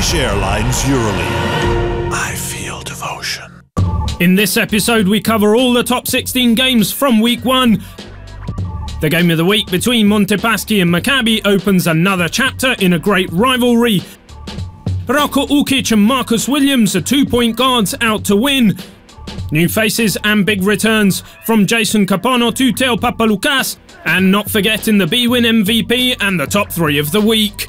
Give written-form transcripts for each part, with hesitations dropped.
Turkish Airlines Euroleague. I feel devotion. In this episode, we cover all the top 16 games from Week 1. The game of the week between Montepaschi and Maccabi opens another chapter in a great rivalry. Rocco Ukic and Marcus Williams are two-point guards out to win. New faces and big returns from Jason Capono to Teo Papaloukas, and not forgetting the bwin MVP and the top 3 of the week.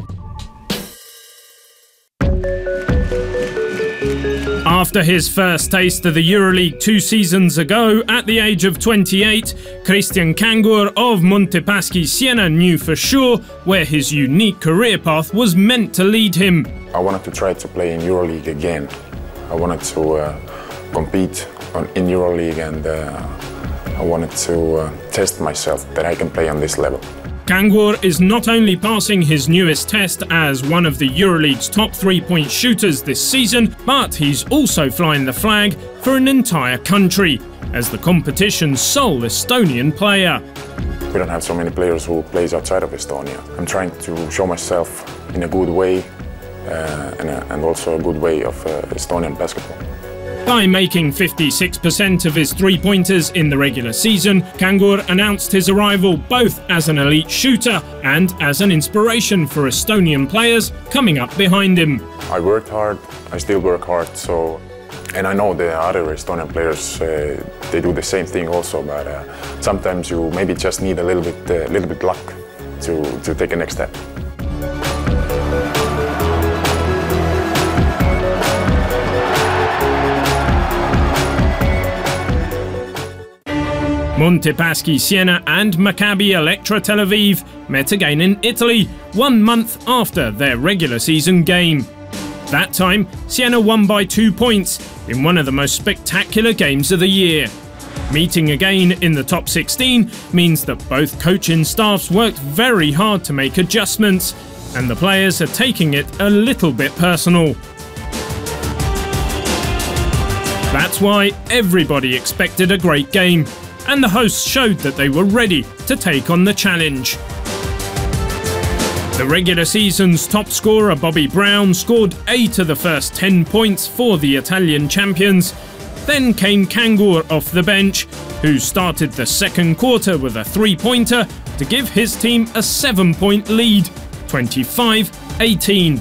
After his first taste of the Euroleague 2 seasons ago, at the age of 28, Cristian Cangur of Montepaschi Siena knew for sure where his unique career path was meant to lead him. I wanted to try to play in Euroleague again. I wanted to compete in Euroleague, and I wanted to test myself that I can play on this level. Cangur is not only passing his newest test as one of the Euroleague's top 3-point shooters this season, but he's also flying the flag for an entire country as the competition's sole Estonian player. We don't have so many players who plays outside of Estonia. I'm trying to show myself in a good way and also a good way of Estonian basketball. By making 56% of his three-pointers in the regular season, Cangur announced his arrival both as an elite shooter and as an inspiration for Estonian players coming up behind him. I worked hard, I still work hard, and I know the other Estonian players, they do the same thing also, but sometimes you maybe just need a little bit luck to take a next step. Montepaschi Siena and Maccabi Electra Tel Aviv met again in Italy 1 month after their regular season game. That time, Siena won by 2 points in one of the most spectacular games of the year. Meeting again in the top 16 means that both coaching staffs worked very hard to make adjustments, and the players are taking it a little bit personal. That's why everybody expected a great game, and the hosts showed that they were ready to take on the challenge. The regular season's top scorer Bobby Brown scored 8 of the first 10 points for the Italian champions. Then came Cangur off the bench, who started the second quarter with a 3-pointer to give his team a 7-point lead, 25-18.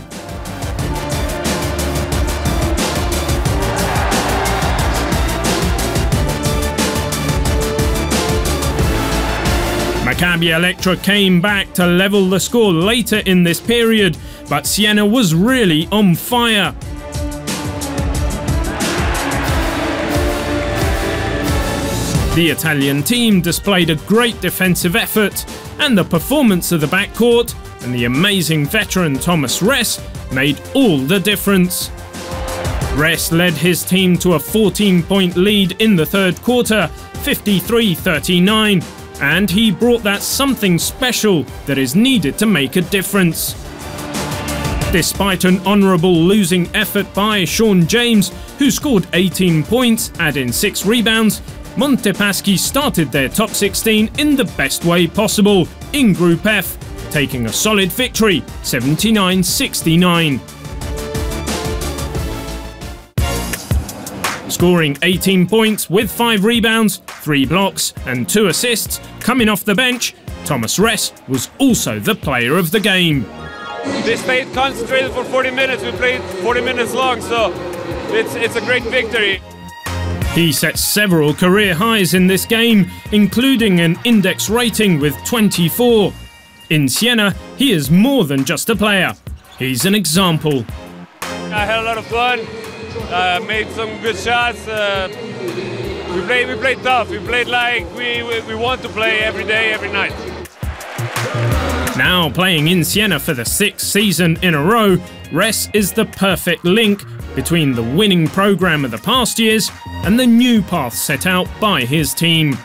Maccabi Electra came back to level the score later in this period, but Siena was really on fire. The Italian team displayed a great defensive effort, and the performance of the backcourt and the amazing veteran Thomas Ress made all the difference. Ress led his team to a 14-point lead in the third quarter, 53-39. And he brought that something special that is needed to make a difference. Despite an honourable losing effort by Sean James, who scored 18 points, adding 6 rebounds, Montepaschi started their top 16 in the best way possible, in Group F, taking a solid victory, 79-69. Scoring 18 points with 5 rebounds, 3 blocks and 2 assists, coming off the bench, Thomas Ress was also the player of the game. They stayed concentrated for 40 minutes, we played 40 minutes long, so it's a great victory. He set several career highs in this game, including an index rating with 24. In Siena, he is more than just a player. He's an example. I had a lot of fun. Made some good shots. We played tough. We played like we want to play every day, every night. Now playing in Siena for the 6th season in a row, Ress is the perfect link between the winning program of the past years and the new path set out by his team.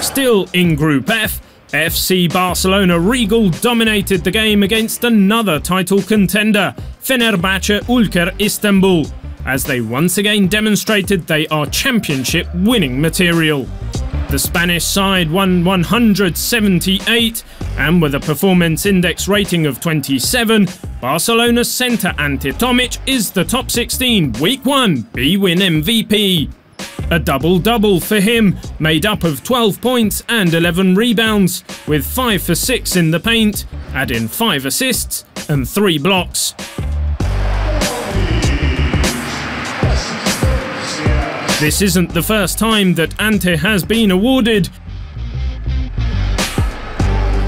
Still in Group F, FC Barcelona Regal dominated the game against another title contender, Fenerbahce Ülker Istanbul, as they once again demonstrated they are championship winning material. The Spanish side won 178, and with a performance index rating of 27, Barcelona's centre Ante Tomic is the top 16 Week 1 bwin MVP. A double-double for him, made up of 12 points and 11 rebounds, with 5 for 6 in the paint, adding 5 assists and 3 blocks. This isn't the first time that Ante has been awarded.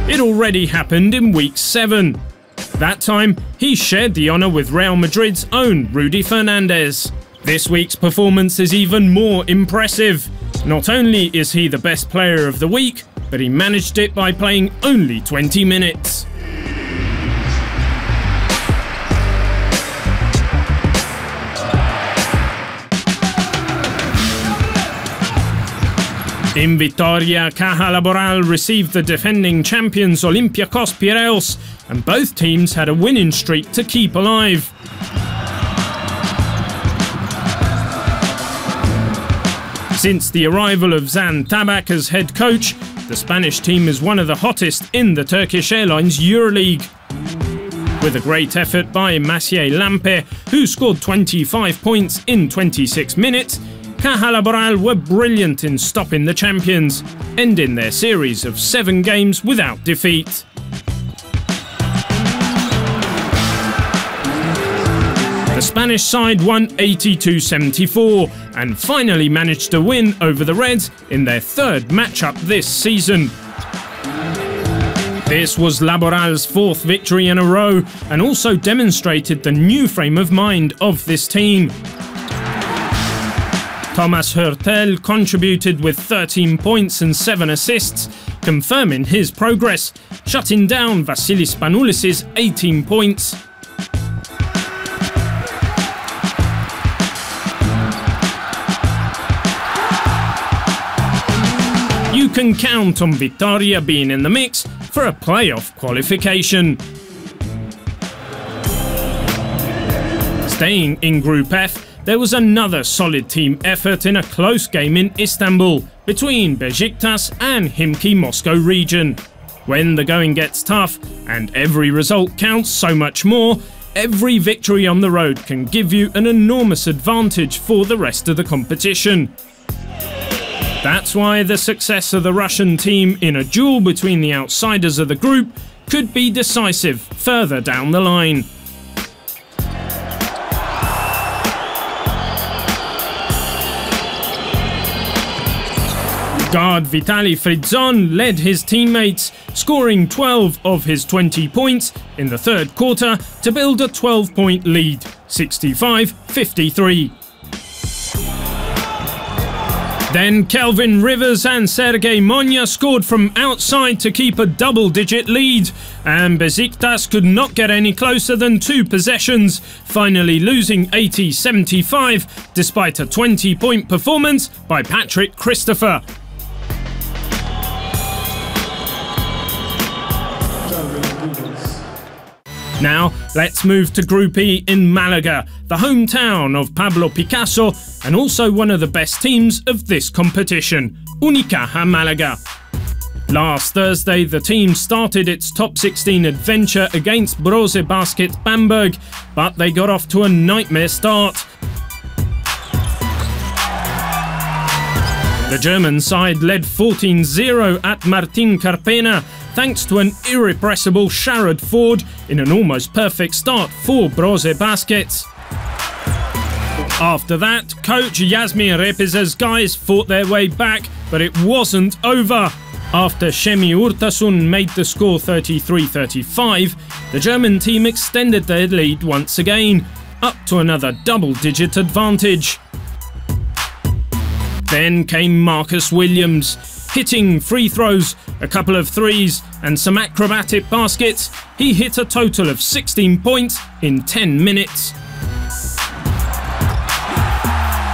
It already happened in Week 7. That time, he shared the honour with Real Madrid's own Rudy Fernandez. This week's performance is even more impressive. Not only is he the best player of the week, but he managed it by playing only 20 minutes. In Vitoria, Caja Laboral received the defending champions Olympiacos Piraeus, and both teams had a winning streak to keep alive. Since the arrival of Zan Tabak as head coach, the Spanish team is one of the hottest in the Turkish Airlines Euroleague. With a great effort by Maciej Lampe, who scored 25 points in 26 minutes, Caja Laboral were brilliant in stopping the champions, ending their series of 7 games without defeat. The Spanish side won 82-74 and finally managed to win over the Reds in their 3rd matchup this season. This was Laboral's 4th victory in a row and also demonstrated the new frame of mind of this team. Thomas Hurtel contributed with 13 points and 7 assists, confirming his progress, shutting down Vasilis Spanoulis' 18 points. You can count on Vitoria being in the mix for a playoff qualification. Staying in Group F, there was another solid team effort in a close game in Istanbul between Beşiktaş and Himki Moscow region. When the going gets tough and every result counts so much more, every victory on the road can give you an enormous advantage for the rest of the competition. That's why the success of the Russian team in a duel between the outsiders of the group could be decisive further down the line. Guard Vitaly Fridzon led his teammates, scoring 12 of his 20 points in the 3rd quarter to build a 12-point lead, 65-53. Then Kelvin Rivers and Sergei Monya scored from outside to keep a double-digit lead, and Beşiktaş could not get any closer than 2 possessions, finally losing 80-75 despite a 20-point performance by Patrick Christopher. Now, let's move to Group E in Malaga, the hometown of Pablo Picasso and also one of the best teams of this competition, Unicaja Malaga. Last Thursday, the team started its top 16 adventure against Brose Basket Bamberg, but they got off to a nightmare start. The German side led 14-0 at Martin Carpena, thanks to an irrepressible Sharad Ford in an almost perfect start for Brose Baskets. After that, coach Yasmin Repiz's guys fought their way back, but it wasn't over. After Şemi Urtasun made the score 33-35, the German team extended their lead once again, up to another double-digit advantage. Then came Marcus Williams. Hitting free throws, a couple of threes and some acrobatic baskets, he hit a total of 16 points in 10 minutes.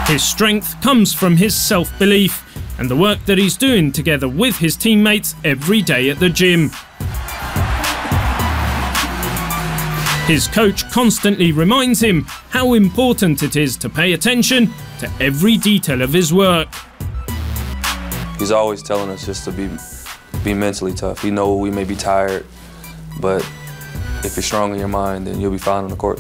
His strength comes from his self-belief and the work that he's doing together with his teammates every day at the gym. His coach constantly reminds him how important it is to pay attention to every detail of his work. He's always telling us just to be mentally tough. You know we may be tired, but if you're strong in your mind, then you'll be fine on the court.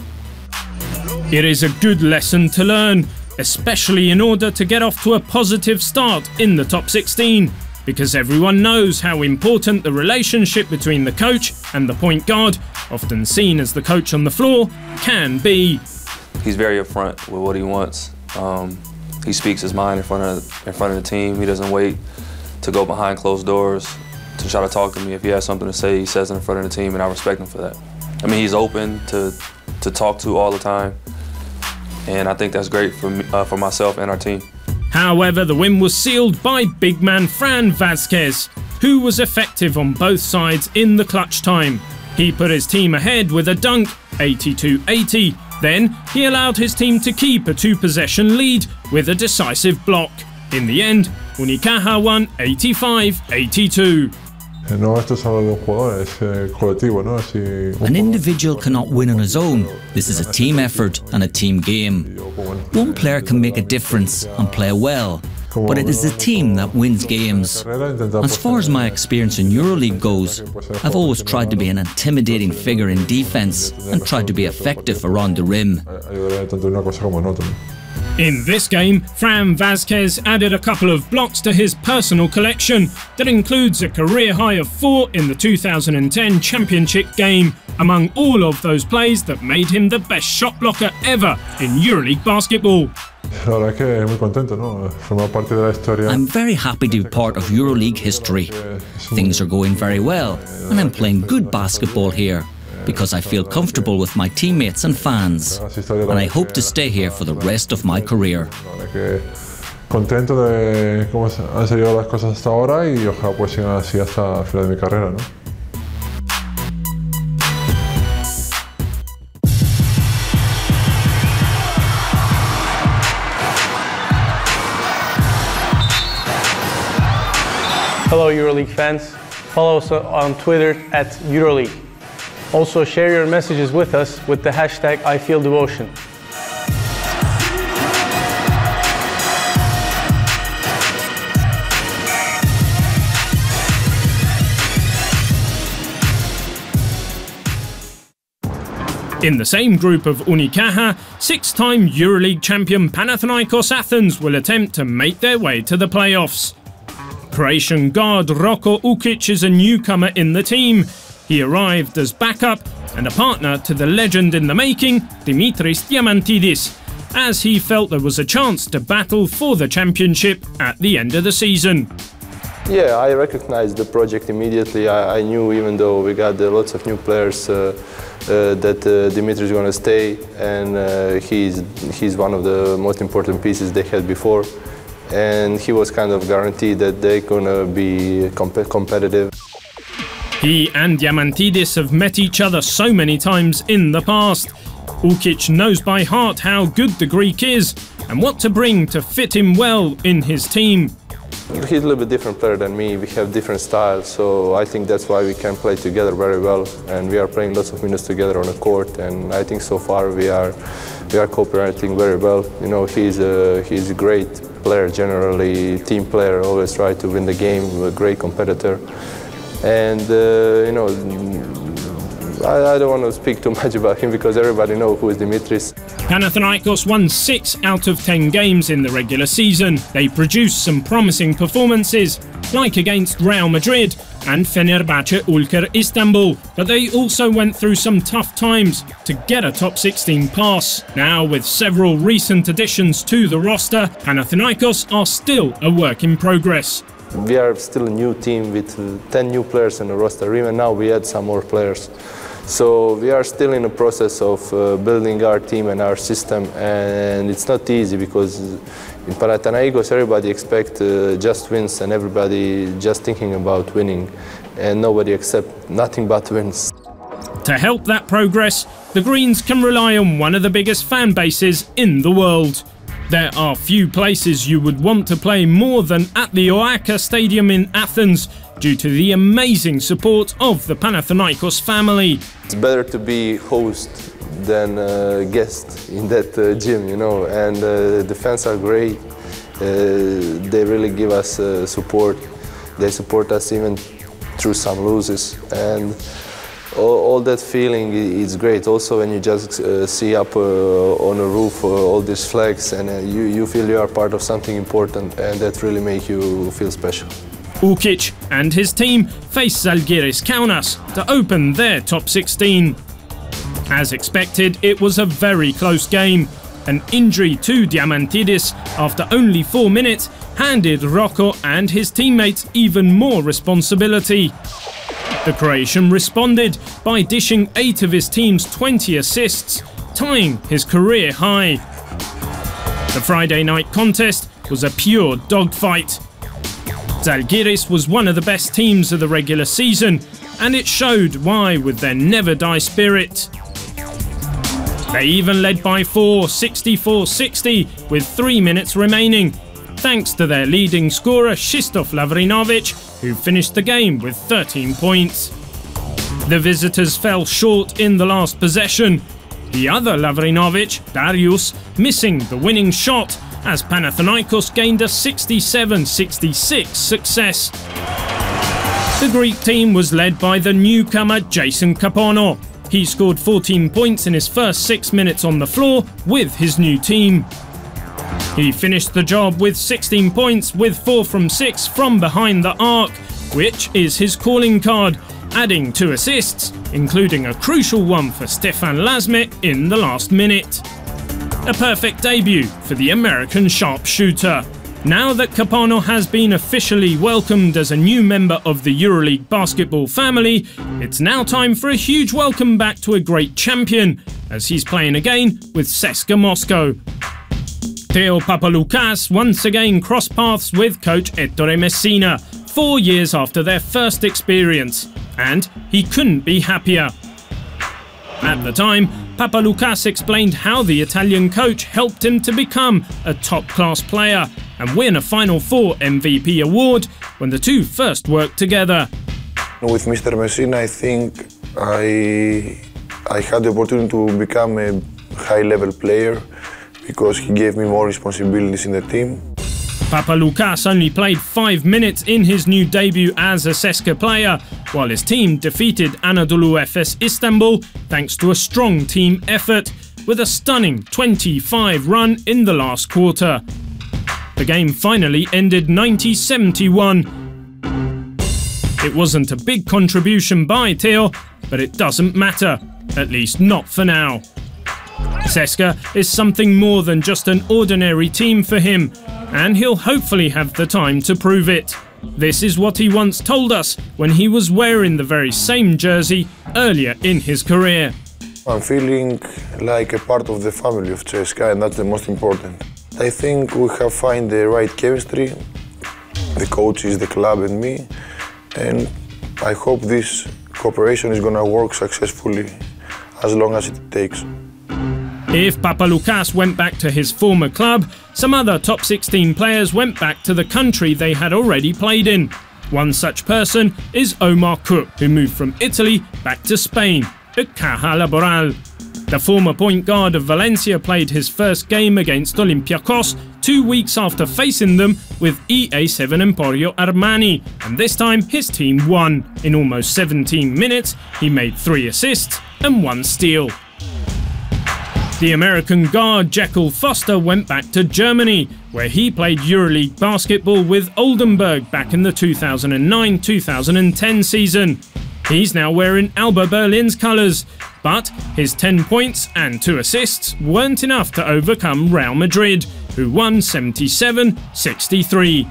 It is a good lesson to learn, especially in order to get off to a positive start in the top 16, because everyone knows how important the relationship between the coach and the point guard, often seen as the coach on the floor, can be. He's very upfront with what he wants. He speaks his mind in front of the team. He doesn't wait to go behind closed doors to try to talk to me. If he has something to say, he says it in front of the team, and I respect him for that. I mean, he's open to talk to all the time, and I think that's great for me, for myself and our team. However, the win was sealed by big man Fran Vazquez, who was effective on both sides in the clutch time. He put his team ahead with a dunk, 82-80. Then, he allowed his team to keep a 2-possession lead with a decisive block. In the end, Unicaja won 85-82. An individual cannot win on his own. This is a team effort and a team game. One player can make a difference and play well, but it is the team that wins games. As far as my experience in Euroleague goes, I've always tried to be an intimidating figure in defense and tried to be effective around the rim. In this game, Fran Vazquez added a couple of blocks to his personal collection that includes a career high of 4 in the 2010 championship game, among all of those plays that made him the best shot blocker ever in Euroleague basketball. I'm very happy to be part of Euroleague history. Things are going very well, and I'm playing good basketball here, because I feel comfortable with my teammates and fans, and I hope to stay here for the rest of my career. Contento de cómo han salido las cosas hasta ahora y ojalá pues sigan así hasta el final de mi carrera, ¿no? Hello Euroleague fans, follow us on Twitter at Euroleague. Also share your messages with us with the hashtag #IFeelDevotion. In the same group of Unicaja, 6-time Euroleague champion Panathinaikos Athens will attempt to make their way to the playoffs. Croatian guard Roko Ukic is a newcomer in the team. He arrived as backup and a partner to the legend in the making, Dimitris Diamantidis, as he felt there was a chance to battle for the championship at the end of the season. Yeah, I recognized the project immediately. I knew, even though we got lots of new players, that Dimitris is going to stay, and he's one of the most important pieces they had before. And he was kind of guaranteed that they're going to be competitive. He and Diamantidis have met each other so many times in the past. Ukic knows by heart how good the Greek is and what to bring to fit him well in his team. He's a little bit different player than me. We have different styles, so I think that's why we can play together very well. And we are playing lots of minutes together on the court, and I think so far we are cooperating very well. You know, he's a great player generally, team player, always try to win the game, a great competitor. And you know, I don't want to speak too much about him because everybody knows who is Dimitris. Panathinaikos won 6 out of 10 games in the regular season. They produced some promising performances, like against Real Madrid and Fenerbahce Ulker Istanbul, but they also went through some tough times to get a top 16 pass. Now, with several recent additions to the roster, Panathinaikos are still a work in progress. We are still a new team with 10 new players in the roster. Even now we add some more players. So we are still in the process of building our team and our system, and it's not easy because in Panathinaikos everybody expects just wins and everybody just thinking about winning, and nobody accepts nothing but wins. To help that progress, the Greens can rely on one of the biggest fan bases in the world. There are few places you would want to play more than at the Oaka Stadium in Athens, due to the amazing support of the Panathinaikos family. It's better to be host than guest in that gym, you know, and the fans are great. They really give us support. They support us even through some losses, and all that feeling is great. Also, when you just see up on a roof all these flags, and you feel you are part of something important, and that really makes you feel special. Ukic and his team face Žalgiris Kaunas to open their top 16. As expected, it was a very close game. An injury to Diamantidis after only 4 minutes handed Rocco and his teammates even more responsibility. The Croatian responded by dishing 8 of his team's 20 assists, tying his career high. The Friday night contest was a pure dogfight. Žalgiris was one of the best teams of the regular season, and it showed why with their never-die spirit. They even led by 4, 64-60, with 3 minutes remaining, thanks to their leading scorer Krzysztof Lavrinovic, who finished the game with 13 points. The visitors fell short in the last possession, the other Lavrinovic, Darius, missing the winning shot as Panathinaikos gained a 67-66 success. The Greek team was led by the newcomer Jason Kapono. He scored 14 points in his first 6 minutes on the floor with his new team. He finished the job with 16 points with 4 from 6 from behind the arc, which is his calling card, adding 2 assists, including a crucial one for Stefan Lazmet in the last minute. A perfect debut for the American sharpshooter. Now that Kapono has been officially welcomed as a new member of the Euroleague basketball family, it's now time for a huge welcome back to a great champion, as he's playing again with CSKA Moscow. Theo Papaloukas once again crossed paths with coach Ettore Messina 4 years after their first experience, and he couldn't be happier. At the time, Papaloukas explained how the Italian coach helped him to become a top-class player and win a Final Four MVP award when the two first worked together. With Mr. Messina, I think I had the opportunity to become a high-level player because he gave me more responsibilities in the team. Papaloukas only played 5 minutes in his new debut as a CSKA player, while his team defeated Anadolu Efes Istanbul thanks to a strong team effort, with a stunning 25 run in the last quarter. The game finally ended 90-71. It wasn't a big contribution by Theo, but it doesn't matter, at least not for now. CSKA is something more than just an ordinary team for him, and he'll hopefully have the time to prove it. This is what he once told us when he was wearing the very same jersey earlier in his career. I'm feeling like a part of the family of CSKA, and that's the most important. I think we have found the right chemistry, the coaches, the club and me, and I hope this cooperation is going to work successfully as long as it takes. If Papaloukas went back to his former club, some other top 16 players went back to the country they had already played in. One such person is Omar Cook, who moved from Italy back to Spain at Caja Laboral. The former point guard of Valencia played his first game against Olympiacos 2 weeks after facing them with EA7 Emporio Armani, and this time his team won. In almost 17 minutes, he made 3 assists and 1 steal. The American guard Jekyll Foster went back to Germany, where he played Euroleague basketball with Oldenburg back in the 2009-2010 season. He's now wearing Alba Berlin's colours, but his 10 points and 2 assists weren't enough to overcome Real Madrid, who won 77-63.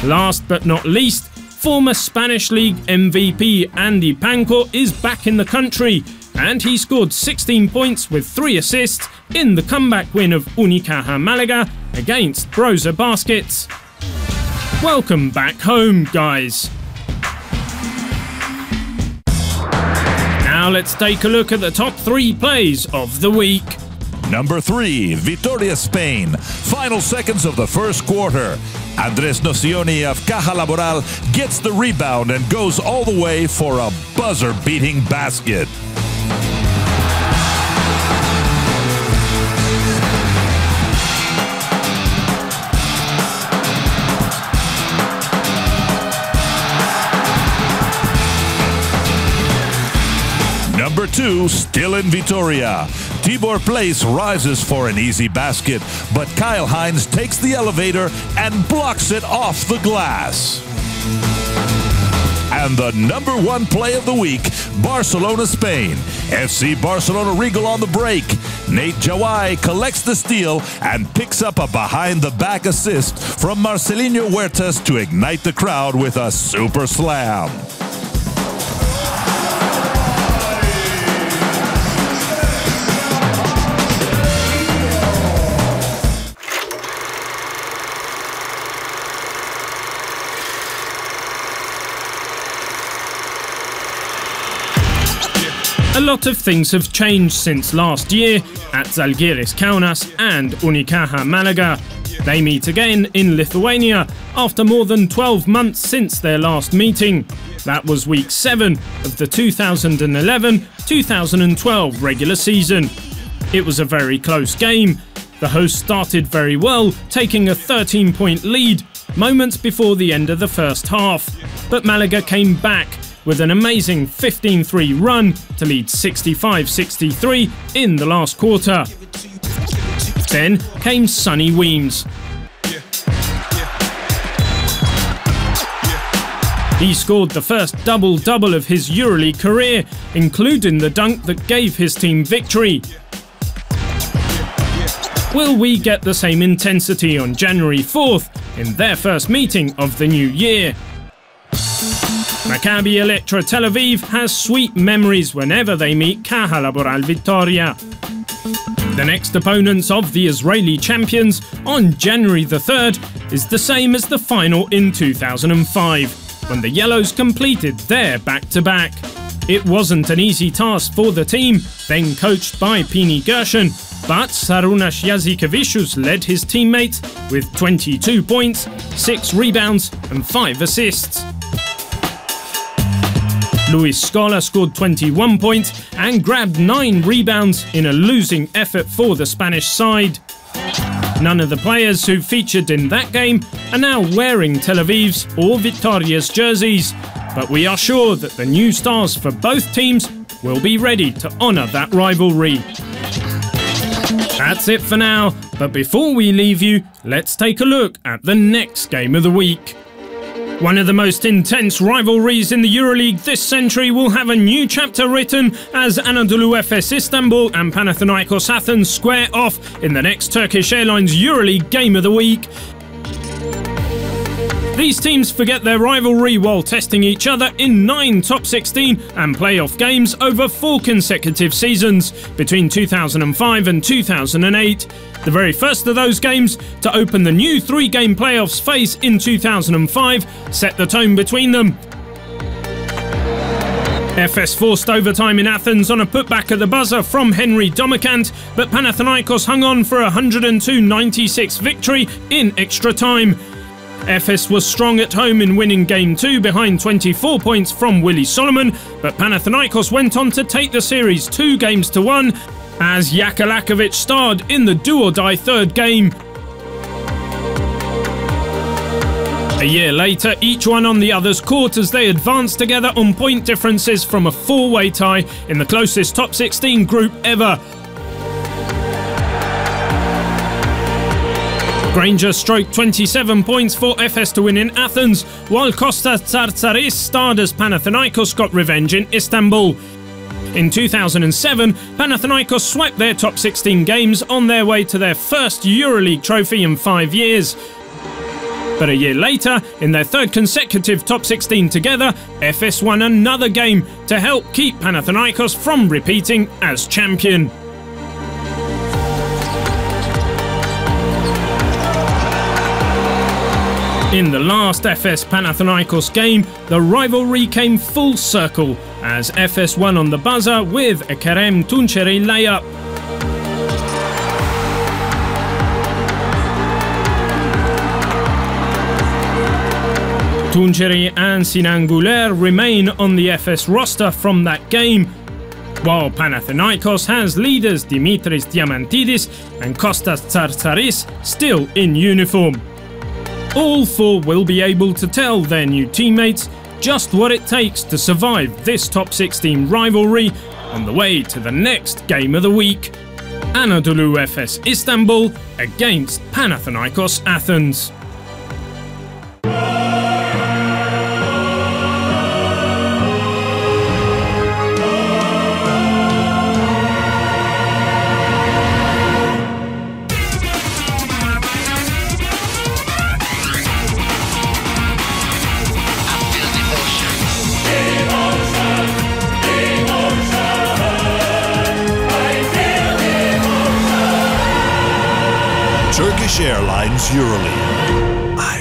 Last but not least, former Spanish League MVP Andy Panko is back in the country, and he scored 16 points with 3 assists in the comeback win of Unicaja Malaga against Broza Baskets. Welcome back home, guys. Now let's take a look at the top 3 plays of the week. Number 3, Vitoria Spain. Final seconds of the first quarter. Andres Nocioni of Caja Laboral gets the rebound and goes all the way for a buzzer-beating basket. 2 still in Vitoria. Tibor Place rises for an easy basket, but Kyle Hines takes the elevator and blocks it off the glass. And the #1 play of the week, Barcelona, Spain. FC Barcelona Regal on the break. Nate Jawai collects the steal and picks up a behind-the-back assist from Marcelinho Huertas to ignite the crowd with a super slam. A lot of things have changed since last year at Zalgiris Kaunas and Unicaja Malaga. They meet again in Lithuania after more than 12 months since their last meeting. That was week 7 of the 2011-2012 regular season. It was a very close game. The hosts started very well, taking a 13-point lead moments before the end of the first half. But Malaga came back with an amazing 15-3 run to lead 65-63 in the last quarter. Then came Sonny Weems. He scored the first double-double of his Euroleague career, including the dunk that gave his team victory. Will we get the same intensity on January 4th in their first meeting of the new year? Maccabi Electra Tel Aviv has sweet memories whenever they meet Caja Laboral Vitoria. The next opponents of the Israeli champions on January the 3rd is the same as the final in 2005, when the Yellows completed their back-to-back. It wasn't an easy task for the team, then coached by Pini Gershon, but Sarunas Yazikevicius led his teammates with 22 points, 6 rebounds and 5 assists. Luis Scola scored 21 points and grabbed 9 rebounds in a losing effort for the Spanish side. None of the players who featured in that game are now wearing Tel Aviv's or Vitoria's jerseys, but we are sure that the new stars for both teams will be ready to honour that rivalry. That's it for now, but before we leave you, let's take a look at the next game of the week. One of the most intense rivalries in the Euroleague this century will have a new chapter written as Anadolu Efes Istanbul and Panathinaikos Athens square off in the next Turkish Airlines Euroleague Game of the Week. These teams forget their rivalry while testing each other in 9 top 16 and playoff games over 4 consecutive seasons between 2005 and 2008. The very first of those games to open the new 3-game playoffs phase in 2005 set the tone between them. Efes forced overtime in Athens on a putback at the buzzer from Henry Domikant, but Panathinaikos hung on for a 102-96 victory in extra time. Efes was strong at home in winning Game 2 behind 24 points from Willie Solomon, but Panathinaikos went on to take the series 2-1 as Jakalakovic starred in the do-or-die 3rd game. A year later, each one on the other's court as they advanced together on point differences from a 4-way tie in the closest top 16 group ever. Granger stroked 27 points for Efes to win in Athens, while Kostas Tsartsaris starred as Panathinaikos got revenge in Istanbul. In 2007, Panathinaikos swept their top 16 games on their way to their first Euroleague trophy in 5 years. But a year later, in their 3rd consecutive top 16 together, Efes won another game to help keep Panathinaikos from repeating as champion. In the last Efes Panathinaikos game, the rivalry came full circle as Efes won on the buzzer with a Kerem Tunçeri layup. Tunçeri and Sinan Güler remain on the Efes roster from that game, while Panathinaikos has leaders Dimitris Diamantidis and Kostas Tsartsaris still in uniform. All 4 will be able to tell their new teammates just what it takes to survive this top 16 rivalry on the way to the next game of the week. Anadolu Efes Istanbul against Panathinaikos Athens. Turkish Airlines Euroleague. I